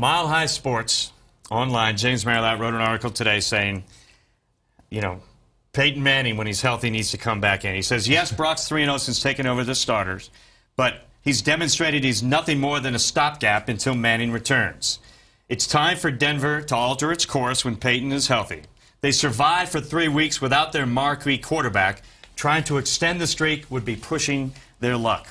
Mile High Sports online, James Marilat wrote an article today saying, you know, Peyton Manning, when he's healthy, needs to come back in. He says, yes, Brock's 3-0 since taking over the starters, but he's demonstrated he's nothing more than a stopgap until Manning returns. It's time for Denver to alter its course when Peyton is healthy. They survived for 3 weeks without their marquee quarterback. Trying to extend the streak would be pushing their luck.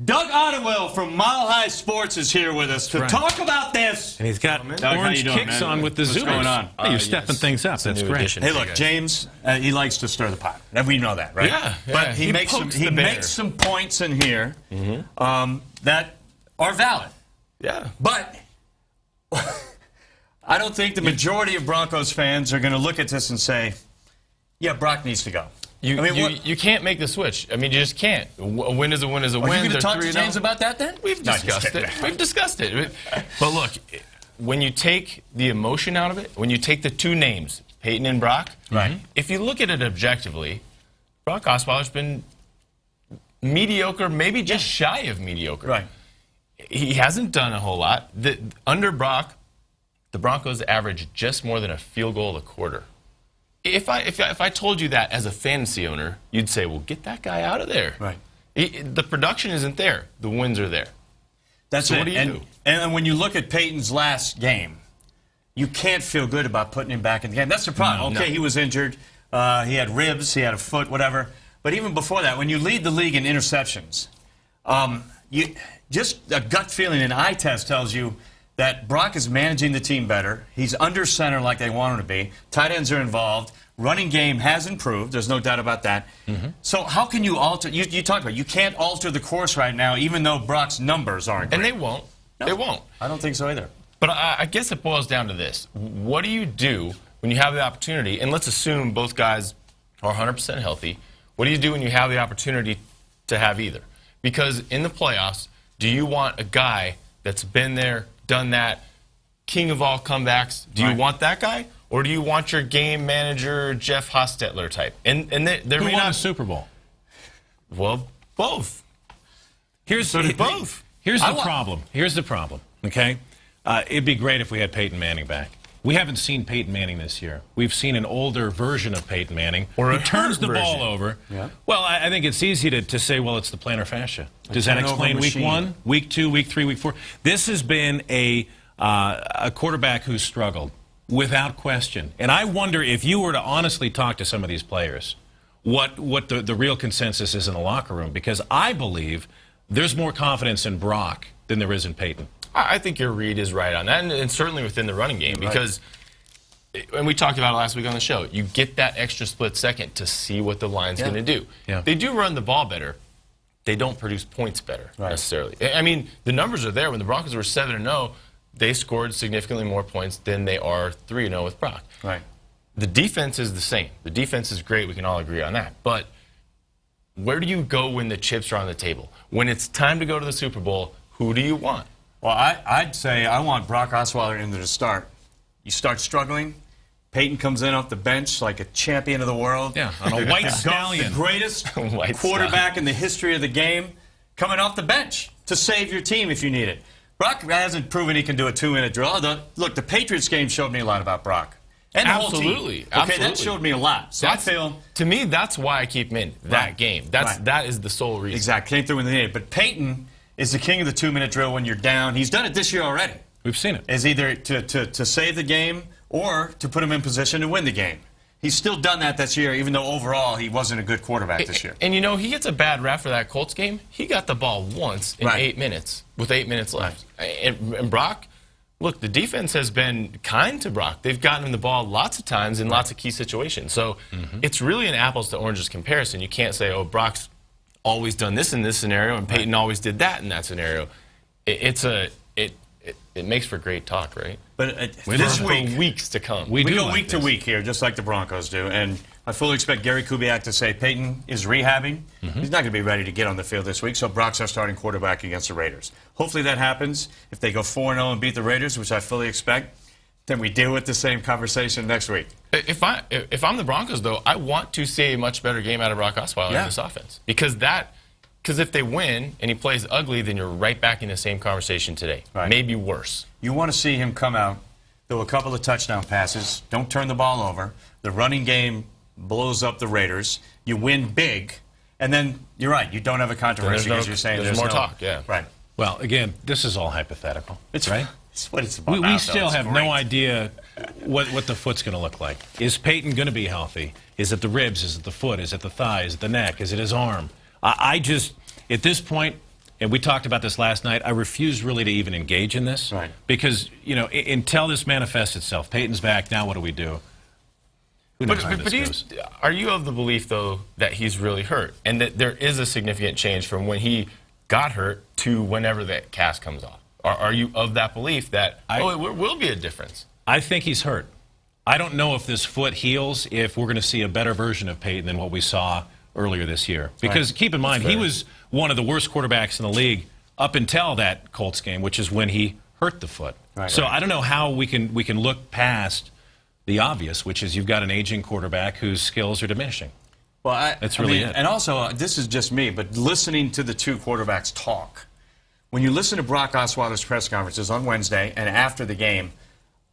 Doug Ottewill from Mile High Sports is here with us to talk about this. And he's got Doug, orange kicks on with the Zoomers. What's going on? Hey, you're stepping things up. That's great. Hey, look, James, he likes to stir the pot. We know that, right? Yeah. But he makes some points in here that are valid. Yeah. But I don't think the majority of Broncos fans are going to look at this and say, yeah, Brock needs to go. You can't make the switch. I mean, you just can't. A win is a win is a win. Are you going to talk to James about that then? We've discussed it. We've discussed it. But look, when you take the emotion out of it, when you take the two names, Peyton and Brock, if you look at it objectively, Brock Osweiler's been mediocre, maybe just shy of mediocre. Right. He hasn't done a whole lot. Under Brock, the Broncos average just more than a field goal a quarter. If I told you that as a fantasy owner, you'd say, well, get that guy out of there. Right. The production isn't there. The wins are there. That's so it. What do you do? And when you look at Peyton's last game, you can't feel good about putting him back in the game. That's the problem. Okay, he was injured. He had ribs. He had a foot, whatever. But even before that, when you lead the league in interceptions, just a gut feeling, an eye test tells you that Brock is managing the team better. He's under center like they want him to be. Tight ends are involved. Running game has improved. There's no doubt about that. So how can you alter? You talked about you can't alter the course right now, even though Brock's numbers aren't great. And they won't. No, they won't. I don't think so either. But I guess it boils down to this. What do you do when you have the opportunity? And let's assume both guys are 100% healthy. What do you do when you have the opportunity to have either? Because in the playoffs, do you want a guy that's been there, done that, king of all comebacks? Do you want that guy? Or do you want your game manager, Jeff Hostetler type? And they're Who won a Super Bowl? Well, both. Here's the problem. Here's the problem, okay? It'd be great if we had Peyton Manning back. We haven't seen Peyton Manning this year. We've seen an older version of Peyton Manning who turns the ball over. Yeah. Well, I think it's easy to say, well, it's the plantar fascia. Does that explain week 1, week 2, week 3, week 4? This has been a quarterback who's struggled, without question. And I wonder if you were to honestly talk to some of these players, what the real consensus is in the locker room. Because I believe there's more confidence in Brock than there is in Peyton. I think your read is right on that, and certainly within the running game, because, and we talked about it last week on the show, you get that extra split second to see what the line's going to do. Yeah. They do run the ball better. They don't produce points better, necessarily. I mean, the numbers are there. When the Broncos were 7-0, they scored significantly more points than they are 3-0 with Brock. Right. The defense is the same. The defense is great. We can all agree on that. But where do you go when the chips are on the table? When it's time to go to the Super Bowl, who do you want? Well, I'd say I want Brock Osweiler into the start. You start struggling, Peyton comes in off the bench like a champion of the world. Yeah, on a white stallion. The greatest quarterback in the history of the game coming off the bench to save your team if you need it. Brock hasn't proven he can do a 2-minute drill. Look, the Patriots game showed me a lot about Brock. And the whole team. Okay, that showed me a lot. So to me, that's why I keep him in that game. That is the sole reason. Exactly. Came through when they needed it. But Peyton is the king of the 2-minute drill when you're down. He's done it this year already. We've seen it. Is either to save the game or to put him in position to win the game. He's still done that this year, even though overall he wasn't a good quarterback this year. And you know, he gets a bad rap for that Colts game. He got the ball once in 8 minutes with 8 minutes left. And Brock, look, the defense has been kind to Brock. They've gotten him the ball lots of times in lots of key situations. So it's really an apples to oranges comparison. You can't say, oh, Brock's always done this in this scenario, and Peyton always did that in that scenario. It makes for great talk, right? But this week, for weeks to come, we go week to week here, just like the Broncos do. And I fully expect Gary Kubiak to say Peyton is rehabbing. He's not going to be ready to get on the field this week, so Brock's our starting quarterback against the Raiders. Hopefully that happens. If they go 4-0 and beat the Raiders, which I fully expect, then we deal with the same conversation next week. If I'm the Broncos, though, I want to see a much better game out of Brock Osweiler in this offense, because that Because if they win and he plays ugly, then you're right back in the same conversation today. Right. Maybe worse. You want to see him come out, throw a couple of touchdown passes, don't turn the ball over, the running game blows up the Raiders, you win big, and then you're right, you don't have a controversy because you're saying there's more talk, yeah. Right. Well, again, this is all hypothetical. It's right. It's what it's about. We still have no idea what the foot's going to look like. Is Peyton going to be healthy? Is it the ribs? Is it the foot? Is it the thigh? Is it the neck? Is it his arm? I just, at this point, and we talked about this last night, I refuse really to even engage in this. Right. Because, until this manifests itself, Peyton's back, now what do we do? Who knows how this goes? Are you of the belief, though, that he's really hurt and that there is a significant change from when he got hurt to whenever that cast comes off? Are you of that belief that, it will be a difference? I think he's hurt. I don't know if this foot heals, if we're going to see a better version of Peyton than what we saw earlier this year. Because keep in mind, he was one of the worst quarterbacks in the league up until that Colts game, which is when he hurt the foot. So I don't know how we can look past the obvious, which is you've got an aging quarterback whose skills are diminishing. Well, that's really it. And also, this is just me, but listening to the two quarterbacks talk, when you listen to Brock Osweiler's press conferences on Wednesday and after the game,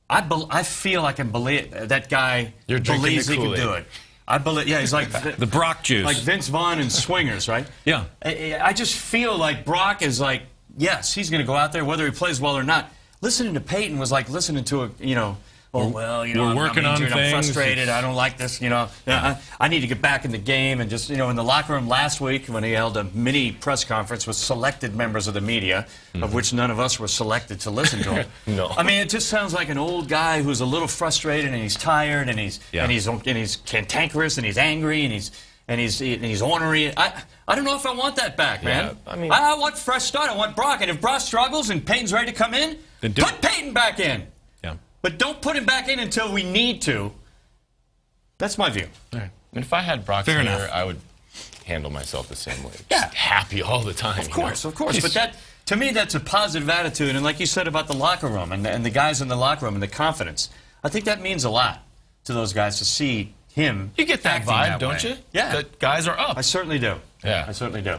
I feel I can believe that guy believes he can do it. I believe, yeah, he's like the Brock juice, like Vince Vaughn and Swingers, right? Yeah. I just feel like Brock is like, yes, he's going to go out there whether he plays well or not. Listening to Peyton was like listening to we're working on things. I'm frustrated. I don't like this. I need to get back in the game. And just, in the locker room last week when he held a mini press conference with selected members of the media, of which none of us were selected to listen to him. No. I mean, it just sounds like an old guy who's a little frustrated and he's tired and he's cantankerous and he's angry and he's ornery. I don't know if I want that back, man. I mean, I want fresh start. I want Brock. And if Brock struggles and Peyton's ready to come in, then put Peyton back in. Yeah. But don't put him back in until we need to. That's my view. All right. And if I had Brock Fair here, enough. I would handle myself the same way. Yeah. Just happy all the time. Of course. But that, to me, that's a positive attitude. And like you said about the locker room and the guys in the locker room and the confidence, I think that means a lot to those guys to see him. You get that acting vibe, that don't way. you? Yeah. That guys are up. I certainly do. Yeah. I certainly do.